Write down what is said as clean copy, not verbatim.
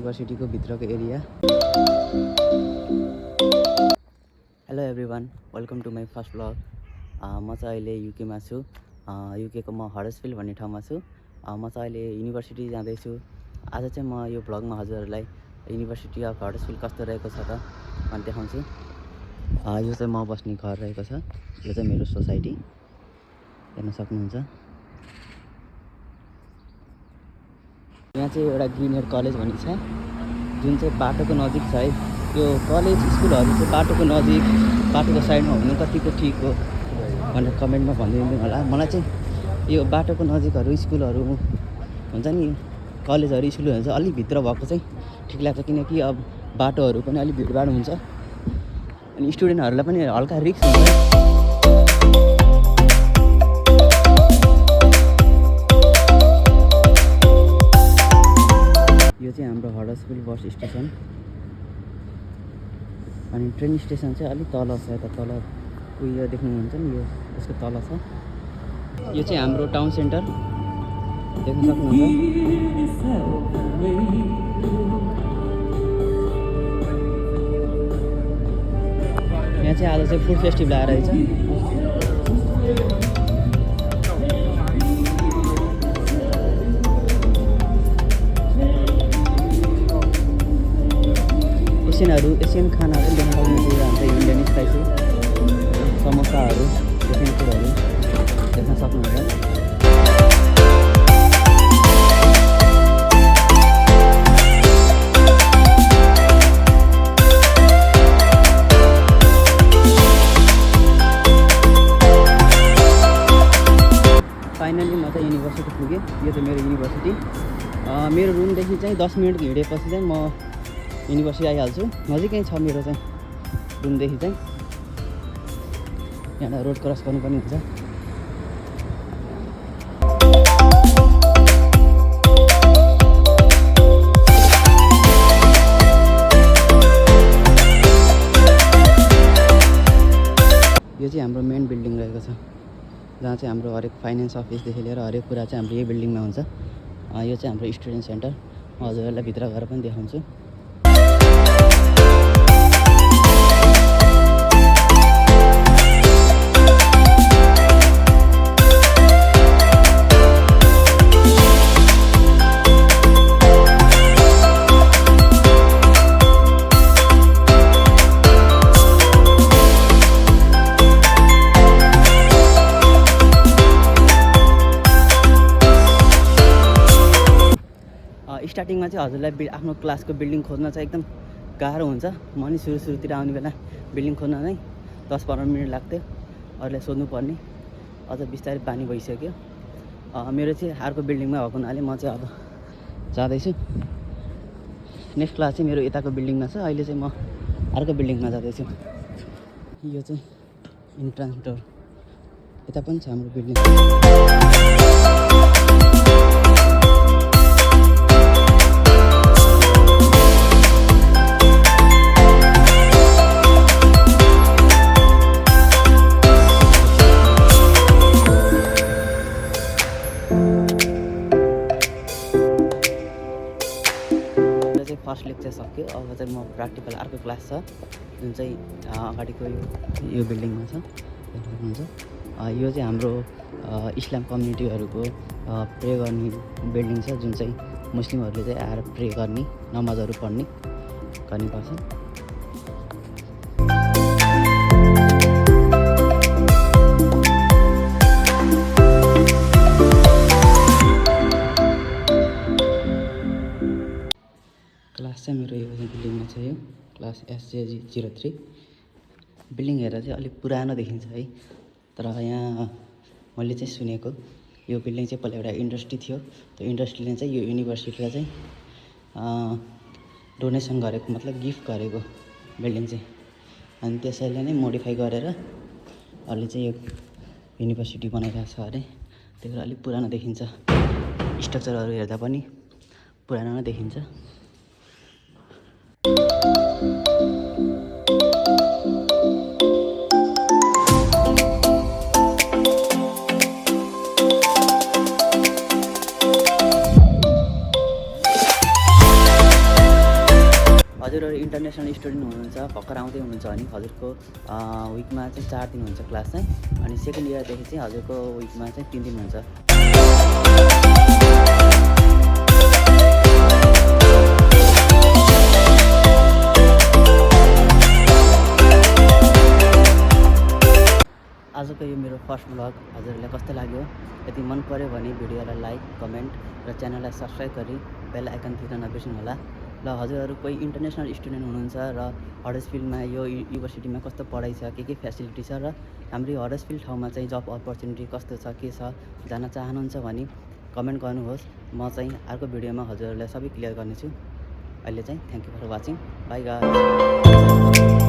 युनिभर्सिटीको भित्रको area. Hello everyone, welcome to my first blog. म चाहिँ अहिले युकेमा छु। युकेको म हडर्सफिल्ड भन्ने ठाउँमा छु। म चाहिँ अहिले युनिभर्सिटी जाँदैछु। आज चाहिँ म यो ब्लगमा हजुरहरूलाई युनिभर्सिटी अफ हडर्सफिल्ड कस्तो रहेको छ त भन्ने देखाउँछु। यो चाहिँ म बस्ने घर रहेको छ। यो चाहिँ मेरो सोसाइटी हेर्न सक्नुहुन्छ। यहाँ चाहिँ एउटा ग्रिन हेड कलेज भन्ने छ जुन चाहिँ बाटोको नजिक छ है। यो कलेज स्कुलहरू चाहिँ बाटोको नजिक बाटोको साइडमा हुनु कतिको ठिक हो भनेर कमेन्टमा भनिदिनु होला। मलाई चाहिँ यो बाटोको नजिकहरू स्कुलहरू हुन्छ नि, कलेजहरू स्कुलहरू चाहिँ अलिक भित्र भएको चाहिँ ठिक लाग्छ, किनकि अब बाटोहरू पनि अलिक भिडभाड हुन्छ अनि स्टुडेन्टहरूलाई पनि हल्का रिस्क हुन्छ। यो चाहिँ हाम्रो हडर्सफिल्ड बस स्टेसन अनि ट्रेन स्टेसन चाहिँ अलिक तल छ। यता तल उयो देख्नुहुन्छ नि, यो यसको तल छ। यो चाहिँ हाम्रो टाउन सेन्टर देख्न सक्नुहुन्छ। यहाँ चाहिँ आज चाहिँ फुड फेस्टिभल आएर रहेछ। एसियन खानाहरू देख्न सक्नुहुन्छ। हाम्रो इन्डियन स्पाइसी समोसाहरू, एसियन फुडहरू देख्न सक्नुहुन्छ। फाइनली म चाहिँ युनिभर्सिटी पुगेँ। यो चाहिँ मेरो युनिभर्सिटी। मेरो रुमदेखि चाहिँ 10 मिनट हिँडेपछि चाहिँ म युनिभर्सिटी आइहाल्छु। नजिकै छ मेरो चाहिँ रुमदेखि चाहिँ। यहाँ रोड क्रस गर्नु पनि हुन्छ। यो चाहिँ हाम्रो मेन बिल्डिङ रहेको छ, जहाँ चाहिँ हाम्रो हरेक फाइनेन्स अफिसदेखि लिएर हरेक कुरा चाहिँ हाम्रो यही बिल्डिङमा हुन्छ। यो चाहिँ हाम्रो स्टुडेन्ट सेन्टर। म हजुरहरूलाई भित्र गएर पनि देखाउँछु। स्टार्टिङमा चाहिँ हजुरलाई आफ्नो क्लासको बिल्डिङ खोज्न चाहिँ एकदम गाह्रो हुन्छ। म नि सुरुतिर आउने बेला बिल्डिङ खोज्न नै 10-15 मिनट लाग्थ्यो। अरूलाई सोध्नुपर्ने, अझ बिस्तारै बानी भइसक्यो। मेरो चाहिँ अर्को बिल्डिङमा भएको हुनाले म चाहिँ अब जाँदैछु। नेक्स्ट क्लास चाहिँ मेरो यताको बिल्डिङमा छ। अहिले चाहिँ म अर्को बिल्डिङमा जाँदैछु। यो चाहिँ इन्ट्रान्स डोर। यता पनि छ हाम्रो बिल्डिङ। फर्स्ट लेक्चर सक्यो। अब चाहिँ म प्र्याक्टिकल अर्को क्लास छ जुन चाहिँ अगाडिको यो बिल्डिङमा छ देख्नुहुन्छ। यो चाहिँ हाम्रो इस्लाम कम्युनिटीहरूको प्रे गर्ने बिल्डिङ छ, जुन चाहिँ मुस्लिमहरूले चाहिँ आएर प्रे गर्ने, नमाजहरू पढ्ने गर्ने गर्छन्। क्लास चाहिँ मेरो यो बिल्डिङमा छ। यो क्लास SJ03 बिल्डिङ हेरेर चाहिँ अलिक पुरानो देखिन्छ है। तर यहाँ मैले चाहिँ सुनेको यो बिल्डिङ चाहिँ पहिला एउटा इन्डस्ट्री थियो। त्यो इन्डस्ट्रीले चाहिँ यो युनिभर्सिटीलाई चाहिँ डोनेसन गरेको, मतलब गिफ्ट गरेको बिल्डिङ चाहिँ। अनि त्यसैले नै मोडिफाई गरेर अहिले चाहिँ यो युनिभर्सिटी बनाइरहेको छ अरे। त्यही भएर अलिक पुरानो देखिन्छ। स्ट्रक्चरहरू हेर्दा पनि पुरानो नै देखिन्छ। हजुरहरू इन्टरनेसनल स्टुडेन्ट हुनुहुन्छ, भर्खर आउँदै हुनुहुन्छ भने हजुरको विकमा चाहिँ 4 दिन हुन्छ क्लास चाहिँ, अनि सेकेन्ड इयरदेखि चाहिँ हजुरको विकमा चाहिँ 3 दिन हुन्छ। आजको यो मेरो फर्स्ट भ्लग हजुरहरूलाई कस्तो लाग्यो? यदि मन पर्यो भने भिडियोलाई लाइक, कमेन्ट र च्यानललाई सब्सक्राइब गरी बेल आइकन थिच्न नबिर्सनुहोला। ल हजुरहरू कोही इन्टरनेसनल स्टुडेन्ट हुनुहुन्छ र हडर्सफिल्डमा यो युनिभर्सिटीमा कस्तो पढाइ छ, के फेसिलिटी छ र हाम्रो यो हडर्सफिल्ड ठाउँमा चाहिँ जब अपर्च्युनिटी कस्तो छ, के छ, जान चाहनुहुन्छ भने कमेन्ट गर्नुहोस्। म चाहिँ अर्को भिडियोमा हजुरहरूलाई सबै क्लियर गर्नेछु। अहिले चाहिँ thank you for watching. Bye guys.